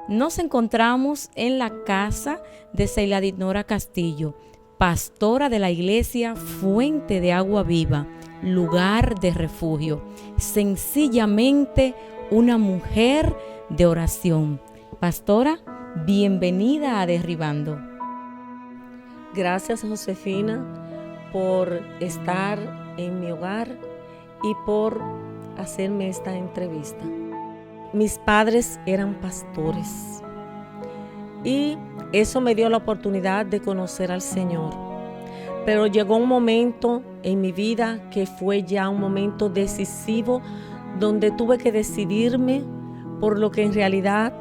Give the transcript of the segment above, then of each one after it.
Nos encontramos en la casa de Seila Dinora Castillo, pastora de la iglesia Fuente de Agua Viva, lugar de refugio. Sencillamente una mujer de oración. Pastora, bienvenida a Derribando. Gracias, Josefina, por estar en mi hogar y por hacerme esta entrevista. Mis padres eran pastores y eso me dio la oportunidad de conocer al Señor. Pero llegó un momento en mi vida que fue ya un momento decisivo donde tuve que decidirme por lo que en realidad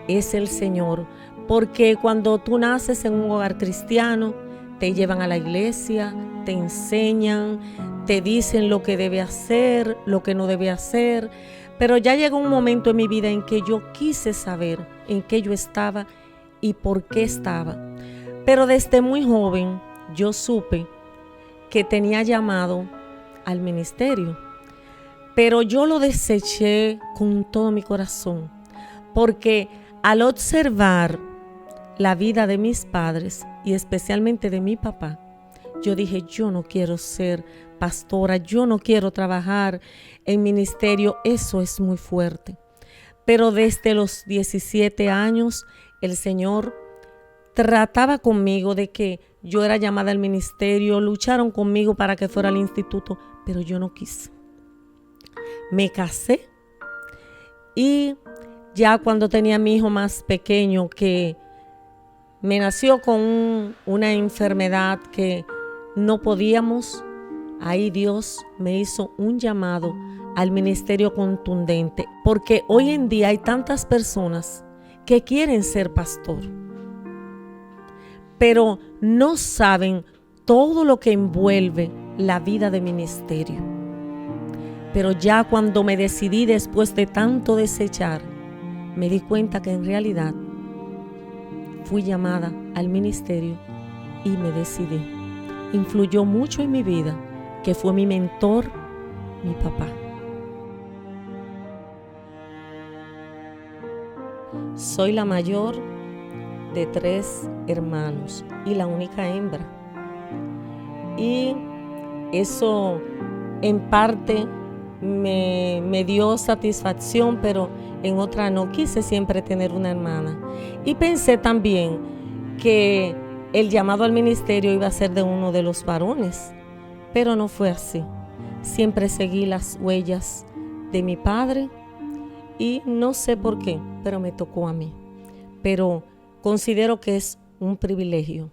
es el Señor. Porque cuando tú naces en un hogar cristiano, te llevan a la iglesia, te enseñan, te dicen lo que debe hacer, lo que no debe hacer. Pero ya llegó un momento en mi vida en que yo quise saber en qué yo estaba y por qué estaba. Pero desde muy joven yo supe que tenía llamado al ministerio. Pero yo lo deseché con todo mi corazón, porque al observar la vida de mis padres y especialmente de mi papá, yo dije, yo no quiero ser pastora, yo no quiero trabajar en ministerio, eso es muy fuerte. Pero desde los 17 años, el Señor trataba conmigo de que yo era llamada al ministerio, lucharon conmigo para que fuera al instituto, pero yo no quise. Me casé y ya cuando tenía a mi hijo más pequeño, que me nació con una enfermedad que no podíamos, ahí Dios me hizo un llamado al ministerio contundente, porque hoy en día hay tantas personas que quieren ser pastor, pero no saben todo lo que envuelve la vida de ministerio. Pero ya cuando me decidí, después de tanto desechar, me di cuenta que en realidad fui llamada al ministerio y me decidí. Influyó mucho en mi vida, que fue mi mentor, mi papá. Soy la mayor de 3 hermanos y la única hembra. Y eso en parte me dio satisfacción, pero en otra no. Quise siempre tener una hermana. Y pensé también que el llamado al ministerio iba a ser de uno de los varones, pero no fue así. Siempre seguí las huellas de mi padre y no sé por qué, pero me tocó a mí. Pero considero que es un privilegio.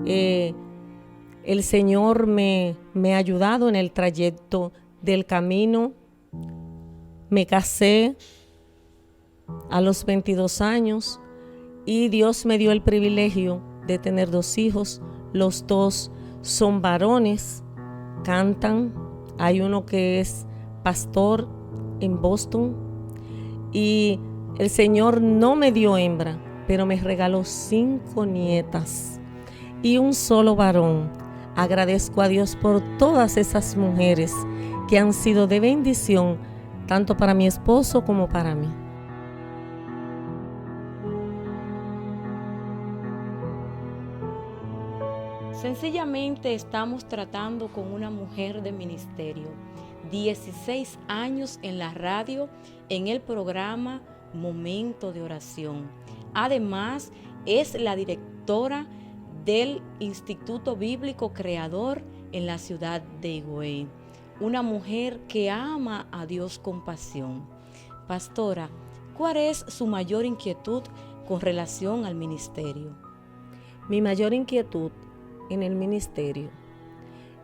El Señor me ha ayudado en el trayecto del camino. Me casé a los 22 años y Dios me dio el privilegio de tener 2 hijos. Los 2 son varones, cantan. Hay uno que es pastor en Boston y el Señor no me dio hembra, pero me regaló 5 nietas y un solo varón. Agradezco a Dios por todas esas mujeres que han sido de bendición, tanto para mi esposo como para mí. Sencillamente estamos tratando con una mujer de ministerio. 16 años en la radio, en el programa Momento de Oración. Además, es la directora del Instituto Bíblico Creador en la ciudad de Higüey. Una mujer que ama a Dios con pasión. Pastora, ¿cuál es su mayor inquietud con relación al ministerio? Mi mayor inquietud en el ministerio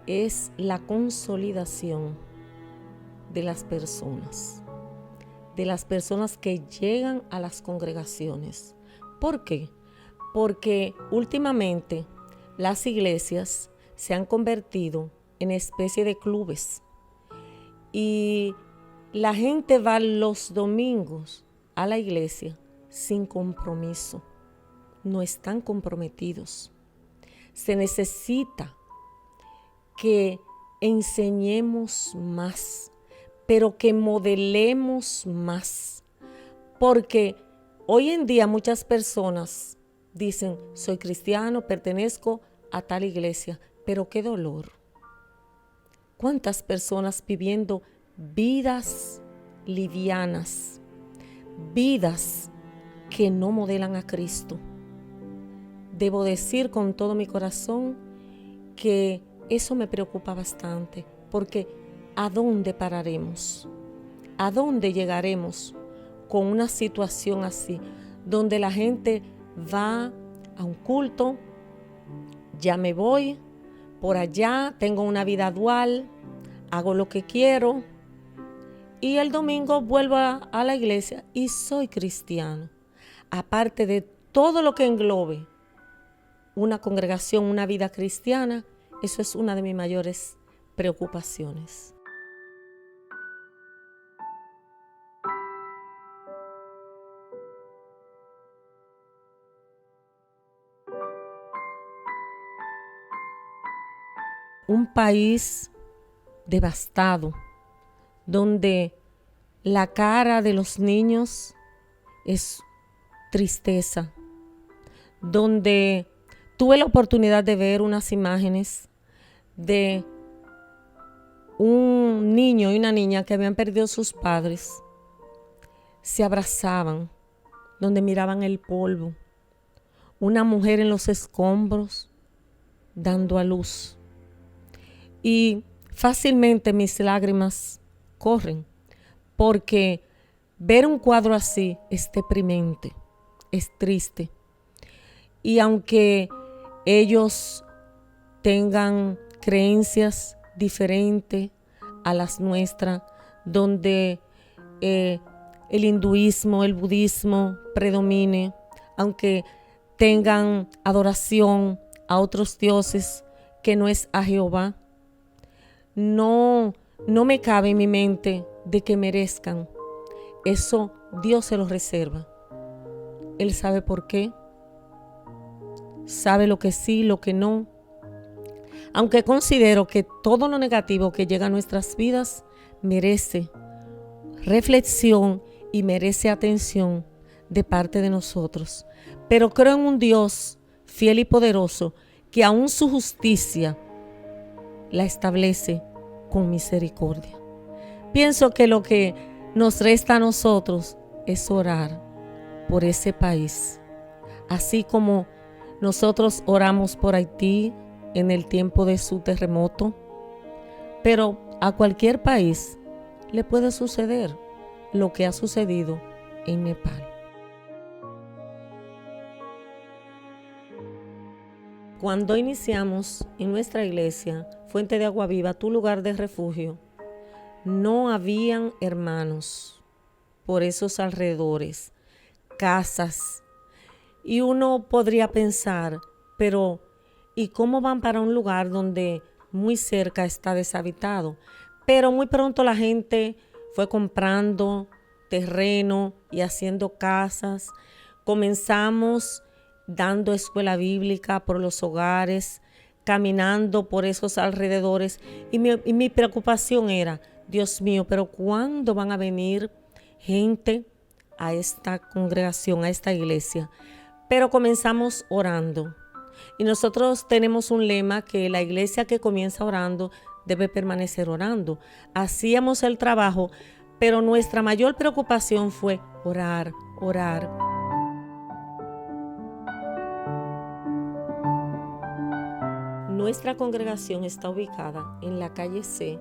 es la consolidación de las personas que llegan a las congregaciones. ¿Por qué? Porque últimamente las iglesias se han convertido en especie de clubes y la gente va los domingos a la iglesia sin compromiso, no están comprometidos. Se necesita que enseñemos más, pero que modelemos más, porque Hoy en día muchas personas dicen, soy cristiano, pertenezco a tal iglesia, pero qué dolor. ¿Cuántas personas viviendo vidas livianas, vidas que no modelan a Cristo? Debo decir con todo mi corazón que eso me preocupa bastante, porque ¿a dónde pararemos? ¿A dónde llegaremos con una situación así, donde la gente va a un culto, ya me voy, por allá tengo una vida dual, hago lo que quiero y el domingo vuelvo a la iglesia y soy cristiano? Aparte de todo lo que englobe una congregación, una vida cristiana, eso es una de mis mayores preocupaciones. Un país devastado, donde la cara de los niños es tristeza, donde tuve la oportunidad de ver unas imágenes de un niño y una niña que habían perdido sus padres, se abrazaban, donde miraban el polvo, una mujer en los escombros dando a luz. Y fácilmente mis lágrimas corren, porque ver un cuadro así es deprimente, es triste. Y aunque ellos tengan creencias diferentes a las nuestras, donde el hinduismo, el budismo predomine, aunque tengan adoración a otros dioses que no es a Jehová, no me cabe en mi mente de que merezcan. Eso Dios se lo reserva. Él sabe por qué. Sabe lo que sí, lo que no. Aunque considero que todo lo negativo que llega a nuestras vidas merece reflexión y merece atención de parte de nosotros. Pero creo en un Dios fiel y poderoso que aún su justicia la establece con misericordia. Pienso que lo que nos resta a nosotros es orar por ese país, así como nosotros oramos por Haití en el tiempo de su terremoto, pero a cualquier país le puede suceder lo que ha sucedido en Nepal. Cuando iniciamos en nuestra iglesia, Fuente de Agua Viva, tu lugar de refugio, no habían hermanos por esos alrededores, casas. Y uno podría pensar, pero ¿y cómo van para un lugar donde muy cerca está deshabitado? Pero muy pronto la gente fue comprando terreno y haciendo casas. Comenzamos dando escuela bíblica por los hogares, caminando por esos alrededores. Y mi preocupación era, Dios mío, pero ¿cuándo van a venir gente a esta congregación, a esta iglesia? Pero comenzamos orando. Y nosotros tenemos un lema que la iglesia que comienza orando debe permanecer orando. Hacíamos el trabajo, pero nuestra mayor preocupación fue orar, orar. Nuestra congregación está ubicada en la calle C,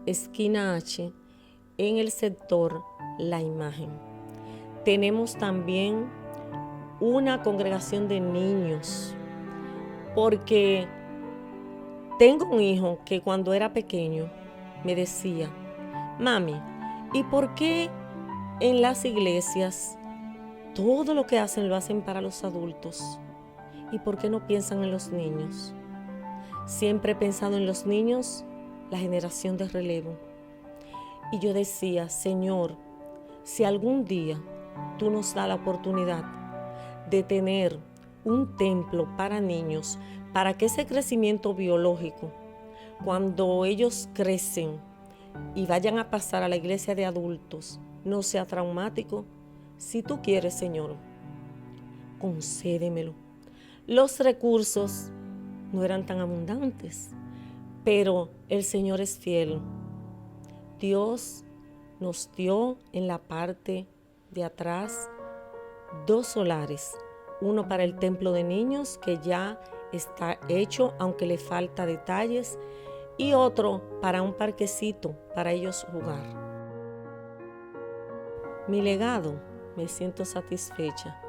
esquina H, en el sector La Imagen. Tenemos también una congregación de niños, porque tengo un hijo que cuando era pequeño me decía, mami, ¿y por qué en las iglesias todo lo que hacen lo hacen para los adultos? ¿Y por qué no piensan en los niños? Siempre he pensado en los niños, la generación de relevo. Y yo decía, Señor, si algún día tú nos das la oportunidad de tener un templo para niños, para que ese crecimiento biológico, cuando ellos crecen y vayan a pasar a la iglesia de adultos, no sea traumático, si tú quieres, Señor, concédemelo. Los recursos no eran tan abundantes, pero el Señor es fiel. Dios nos dio en la parte de atrás 2 solares, uno para el templo de niños que ya está hecho, aunque le falta detalles, y otro para un parquecito para ellos jugar. Mi legado, me siento satisfecha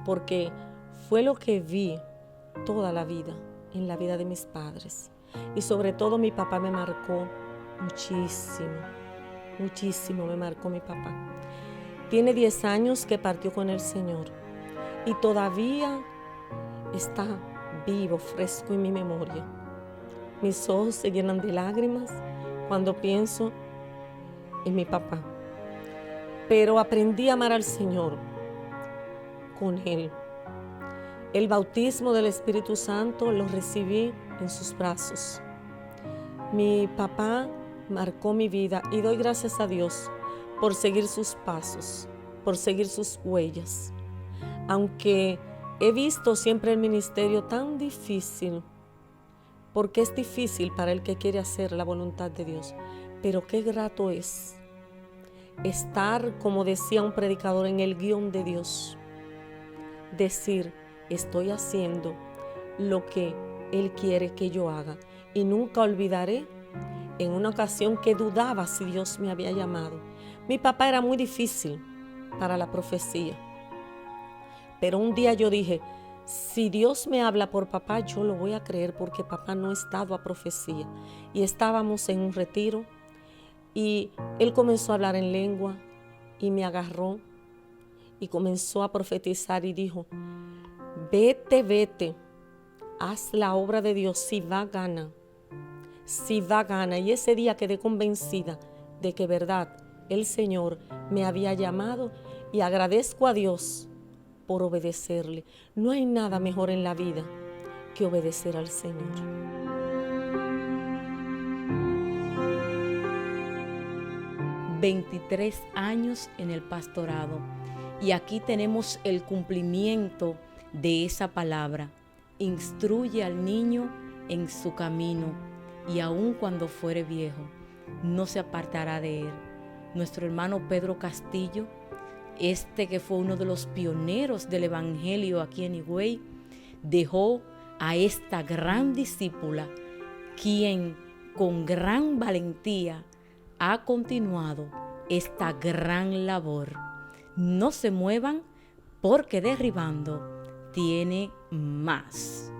porque fue lo que vi toda la vida en la vida de mis padres, y sobre todo mi papá me marcó muchísimo me marcó mi papá. Tiene 10 años que partió con el Señor y todavía está vivo, fresco en mi memoria. Mis ojos se llenan de lágrimas cuando pienso en mi papá. Pero aprendí a amar al Señor con Él. El bautismo del Espíritu Santo lo recibí en sus brazos. Mi papá marcó mi vida y doy gracias a Dios por seguir sus pasos, por seguir sus huellas. Aunque he visto siempre el ministerio tan difícil, porque es difícil para el que quiere hacer la voluntad de Dios, pero qué grato es estar, como decía un predicador, en el guión de Dios. Decir, estoy haciendo lo que Él quiere que yo haga. Y nunca olvidaré en una ocasión que dudaba si Dios me había llamado. Mi papá era muy difícil para la profecía, pero un día yo dije, si Dios me habla por papá, yo lo voy a creer porque papá no es dado a profecía. Y estábamos en un retiro y él comenzó a hablar en lengua y me agarró y comenzó a profetizar y dijo, vete, haz la obra de Dios, si va gana. Y ese día quedé convencida de que verdad, el Señor me había llamado y agradezco a Dios por obedecerle. No hay nada mejor en la vida que obedecer al Señor. ...23 años en el pastorado, y aquí tenemos el cumplimiento de esa palabra. Instruye al niño en su camino, y aun cuando fuere viejo, no se apartará de él. Nuestro hermano Pedro Castillo, que fue uno de los pioneros del evangelio aquí en Higüey, dejó a esta gran discípula, quien con gran valentía ha continuado esta gran labor. No se muevan, porque derribando tiene más.